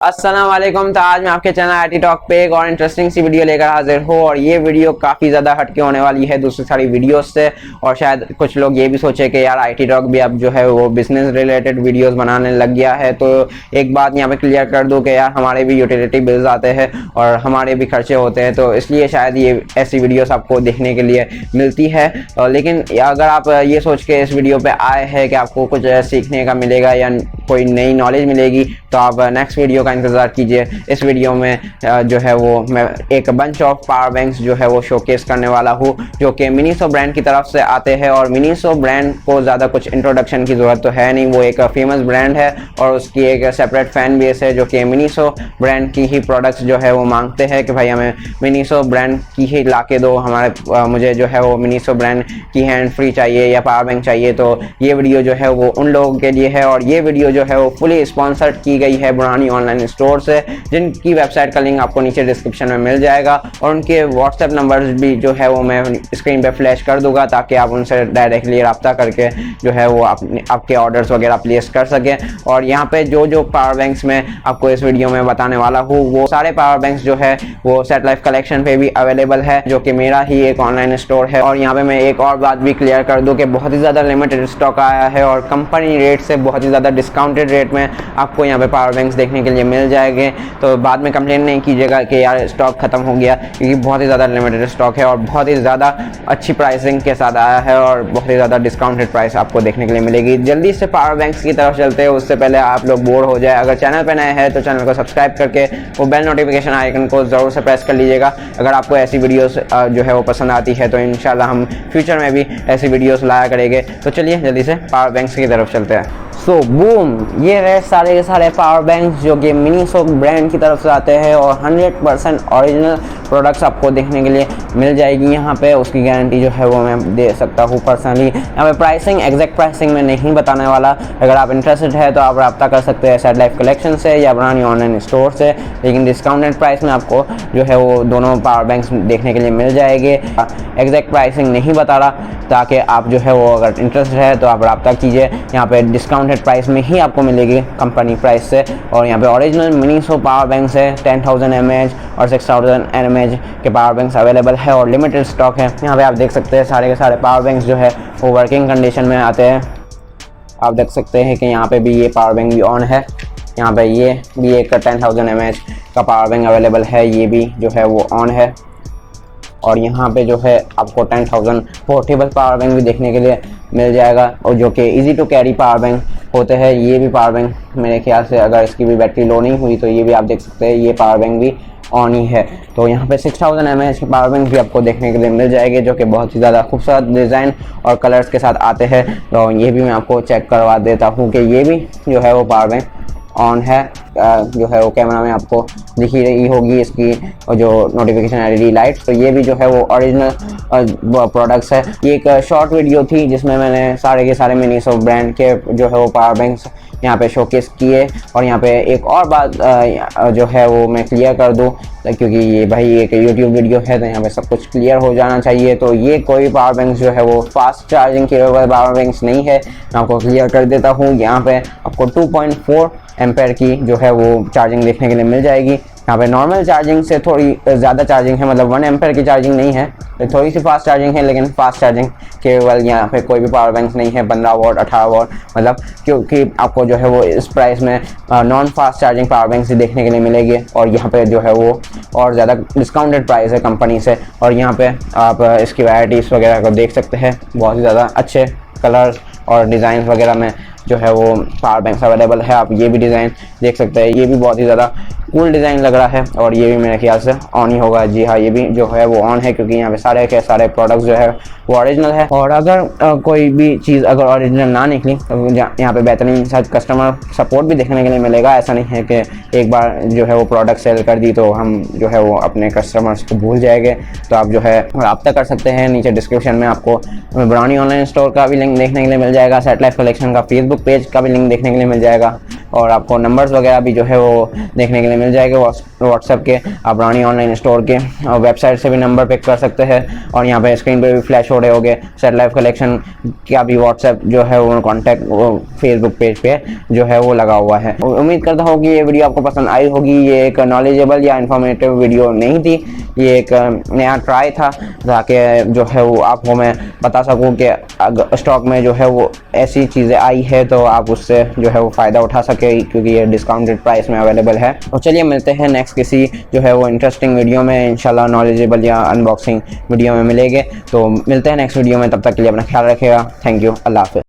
अस्सलाम वालेकुम। तो आज मैं आपके चैनल आईटी टॉक पे एक और इंटरेस्टिंग सी वीडियो लेकर हाजिर हूँ और ये वीडियो काफ़ी ज़्यादा हटके होने वाली है दूसरी सारी वीडियोस से। और शायद कुछ लोग ये भी सोचे कि यार आईटी टॉक भी अब जो है वो बिजनेस रिलेटेड वीडियोस बनाने लग गया है। तो एक बात यहाँ पे क्लियर कर दूँ कि यार हमारे भी यूटिलिटी बिल्स आते हैं और हमारे भी खर्चे होते हैं, तो इसलिए शायद ये ऐसी वीडियोज़ आपको देखने के लिए मिलती है। लेकिन अगर आप ये सोच के इस वीडियो पर आए हैं कि आपको कुछ सीखने का मिलेगा या कोई नई नॉलेज मिलेगी, तो आप नेक्स्ट वीडियो का इंतज़ार कीजिए। इस वीडियो में जो है वो मैं एक बंच ऑफ पावर बैंक्स जो है वो शोकेस करने वाला हूँ, जो कि मिनीसो ब्रांड की तरफ से आते हैं। और मिनीसो ब्रांड को ज़्यादा कुछ इंट्रोडक्शन की ज़रूरत तो है नहीं, वो एक फेमस ब्रांड है और उसकी एक सेपरेट फैन बेस है जो कि मिनीसो ब्रांड की ही प्रोडक्ट्स जो है वो मांगते हैं कि भाई हमें मिनीसो ब्रांड की ही ला के दो, मुझे जो है वो मिनीसो ब्रांड की हैंड फ्री चाहिए या पावर बैंक चाहिए। तो ये वीडियो जो है वो उन लोगों के लिए है और ये वीडियो जो है वो फुली स्पॉन्सर्ड की गई है बुरहानी ऑनलाइन स्टोर से, जिनकी वेबसाइट का लिंक आपको नीचे डिस्क्रिप्शन में मिल जाएगा और उनके व्हाट्सएप नंबर्स भी जो है वो मैं स्क्रीन पे फ्लैश कर दूंगा ताकि आप उनसे डायरेक्टली रब्ता करके जो है वो आपके ऑर्डर्स वगैरह प्लेस कर सकें। और यहाँ पे जो पावर बैंक्स में आपको इस वीडियो में बताने वाला हूँ वो सारे पावर बैंक्स जो है वो सेट लाइफ कलेक्शन पे भी अवेलेबल है, जो कि मेरा ही एक ऑनलाइन स्टोर है। और यहाँ पे मैं एक और बात भी क्लियर कर दूँ कि बहुत ही ज़्यादा लिमिटेड स्टॉक आया है और कंपनी रेट से बहुत ही ज़्यादा डिस्काउंटेड रेट में आपको यहाँ पे पावर बैंक्स देखने के लिए मिल जाएंगे। तो बाद में कंप्लेन नहीं कीजिएगा कि यार स्टॉक खत्म हो गया, क्योंकि बहुत ही ज़्यादा लिमिटेड स्टॉक है और बहुत ही ज़्यादा अच्छी प्राइसिंग के साथ आया है और बहुत ही ज़्यादा डिस्काउंटेड प्राइस आपको देखने के लिए मिलेगी। जल्दी से पावर बैंक्स की तरफ चलते हैं, उससे पहले आप लोग बोर हो जाए। अगर चैनल पर नए हैं तो चैनल को सब्सक्राइब करके वो बेल नोटिफिकेशन आइकन को ज़रूर से प्रेस कर लीजिएगा। अगर आपको ऐसी वीडियोस जो है वो पसंद आती है तो इंशाल्लाह हम फ्यूचर में भी ऐसी वीडियोस लाया करेंगे। तो चलिए जल्दी से पावर बैंक्स की तरफ चलते हैं। सो बूम, ये रहे सारे के सारे पावर बैंक्स जो कि मिनीसो ब्रांड की तरफ से आते हैं और 100% ओरिजिनल प्रोडक्ट्स आपको देखने के लिए मिल जाएगी। यहाँ पे उसकी गारंटी जो है वो मैं दे सकता हूँ पर्सनली। यहाँ पे प्राइसिंग एग्जैक्ट प्राइसिंग में नहीं बताने वाला, अगर आप इंटरेस्टेड है तो आप रब्ता कर सकते हैं सेट लाइफ कलेक्शन से या बुरहानी ऑनलाइन स्टोर से, लेकिन डिस्काउंटेड प्राइस में आपको जो है वो दोनों पावर बैंक्स देखने के लिए मिल जाएंगे। एग्जैक्ट प्राइसिंग नहीं बता रहा, ताकि आप जो है वो अगर इंटरेस्टेड है तो आप रब्ता कीजिए। यहाँ पे डिस्काउंटेड प्राइस में ही आपको मिलेगी कंपनी प्राइस से। और यहाँ पे ओरिजिनल मिनीसो पावर बैंक्स है, 10,000 mAh और 6,000 mAh के पावर बैंक्स अवेलेबल है और लिमिटेड स्टॉक है। यहाँ पे आप देख सकते हैं सारे के सारे पावर बैंक्स जो है वो वर्किंग कंडीशन में आते हैं। आप देख सकते हैं कि यहाँ पे भी ये पावर बैंक भी ऑन है। यहाँ पे ये भी एक 10,000 mAh का पावर बैंक अवेलेबल है, ये भी जो है वो ऑन है। और यहाँ पे जो है आपको 10,000 पोर्टेबल पावर बैंक भी देखने के लिए मिल जाएगा और जो कि easy to carry power bank होते हैं। ये भी पावर बैंक मेरे ख्याल से अगर इसकी भी बैटरी लो नहीं हुई तो ये भी आप देख सकते हैं, ये पावर बैंक भी ऑन ही है। तो यहाँ पे 6,000 mAh के पावर बैंक भी आपको देखने के लिए मिल जाएंगे, जो कि बहुत ही ज़्यादा खूबसूरत डिज़ाइन और कलर्स के साथ आते हैं। तो ये भी मैं आपको चेक करवा देता हूँ कि ये भी जो है वो पावर बैंक ऑन है। जो है वो कैमरा में आपको दिख ही रही होगी इसकी जो नोटिफिकेशन एलईडी लाइट। तो ये भी जो है वो ओरिजिनल प्रोडक्ट्स है। ये एक शॉर्ट वीडियो थी जिसमें मैंने सारे के सारे मिनीसो ब्रांड के जो है वो पावर बैंक्स यहाँ पे शोकेस किए। और यहाँ पे एक और बात जो है वो मैं क्लियर कर दूँ, क्योंकि ये भाई एक यूट्यूब वीडियो है तो यहाँ पे सब कुछ क्लियर हो जाना चाहिए। तो ये कोई पावर बैंक्स जो है वो फास्ट चार्जिंग के पावर बैंक्स नहीं है, मैं आपको क्लियर कर देता हूँ। यहाँ पे आपको 2.4 एम्पेयर की जो है वो चार्जिंग देखने के लिए मिल जाएगी। यहाँ पे नॉर्मल चार्जिंग से थोड़ी ज़्यादा चार्जिंग है, मतलब 1 एम्पेयर की चार्जिंग नहीं है, तो थोड़ी सी फास्ट चार्जिंग है। लेकिन फास्ट चार्जिंग केवल यहाँ पे कोई भी पावर बैंक नहीं है 15 वॉट 18 वॉट, मतलब क्योंकि आपको जो है वो इस प्राइस में non fast charging power bank से देखने के लिए मिलेगी। और यहाँ पे जो है वो और ज़्यादा डिस्काउंटेड प्राइस है कंपनी से। और यहाँ पे आप इसकी वैराइटीज़ वगैरह को देख सकते हैं, बहुत ही ज़्यादा अच्छे कलर्स और डिज़ाइन वगैरह में जो है वो पावर बैंक्स अवेलेबल है। आप ये भी डिज़ाइन देख सकते हैं, ये भी बहुत ही ज़्यादा कूल डिज़ाइन लग रहा है और ये भी मेरे ख्याल से ऑन ही होगा। जी हाँ, ये भी जो है वो ऑन है, क्योंकि यहाँ पे सारे के सारे प्रोडक्ट्स जो है वो ओरिजिनल है। और अगर कोई भी चीज़ अगर ओरिजिनल ना निकली तो यहाँ पे बेहतरीन साथ कस्टमर सपोर्ट भी देखने के लिए मिलेगा। ऐसा नहीं है कि एक बार जो है वो प्रोडक्ट सेल कर दी तो हम जो है वो अपने कस्टमर्स को भूल जाएंगे। तो आप जो है रब्ता कर सकते हैं। नीचे डिस्क्रिप्शन में आपको बुरहानी ऑनलाइन स्टोर का भी लिंक देखने के लिए मिल जाएगा, सेट लाइफ कलेक्शन का फेसबुक पेज का भी लिंक देखने के लिए मिल जाएगा। और आपको नंबर्स वगैरह भी जो है वो देखने के लिए मिल जाएगा व्हाट्सएप के। आप रानी ऑनलाइन स्टोर के वेबसाइट से भी नंबर पिक कर सकते हैं और यहाँ पे स्क्रीन पे भी फ्लैश हो रहे होंगे सेट लाइफ कलेक्शन का भी व्हाट्सएप जो है वो कॉन्टैक्ट फेसबुक पेज पे जो है वो लगा हुआ है। उम्मीद करता हूँ कि ये वीडियो आपको पसंद आई होगी। ये एक नॉलेजेबल या इन्फॉर्मेटिव वीडियो नहीं थी, ये एक नया ट्राई था ताकि जो है वो आपको मैं बता सकूं कि अगर स्टॉक में जो है वो ऐसी चीज़ें आई है तो आप उससे जो है वो फ़ायदा उठा सके, क्योंकि ये डिस्काउंटेड प्राइस में अवेलेबल है। तो चलिए मिलते हैं नेक्स्ट किसी जो है वो इंटरेस्टिंग वीडियो में, इंशाल्लाह नॉलेजेबल या अनबॉक्सिंग वीडियो में मिलेंगे। तो मिलते हैं नेक्स्ट वीडियो में, तब तक के लिए अपना ख्याल रखिएगा। थैंक यू, अल्लाह हाफ़िज़।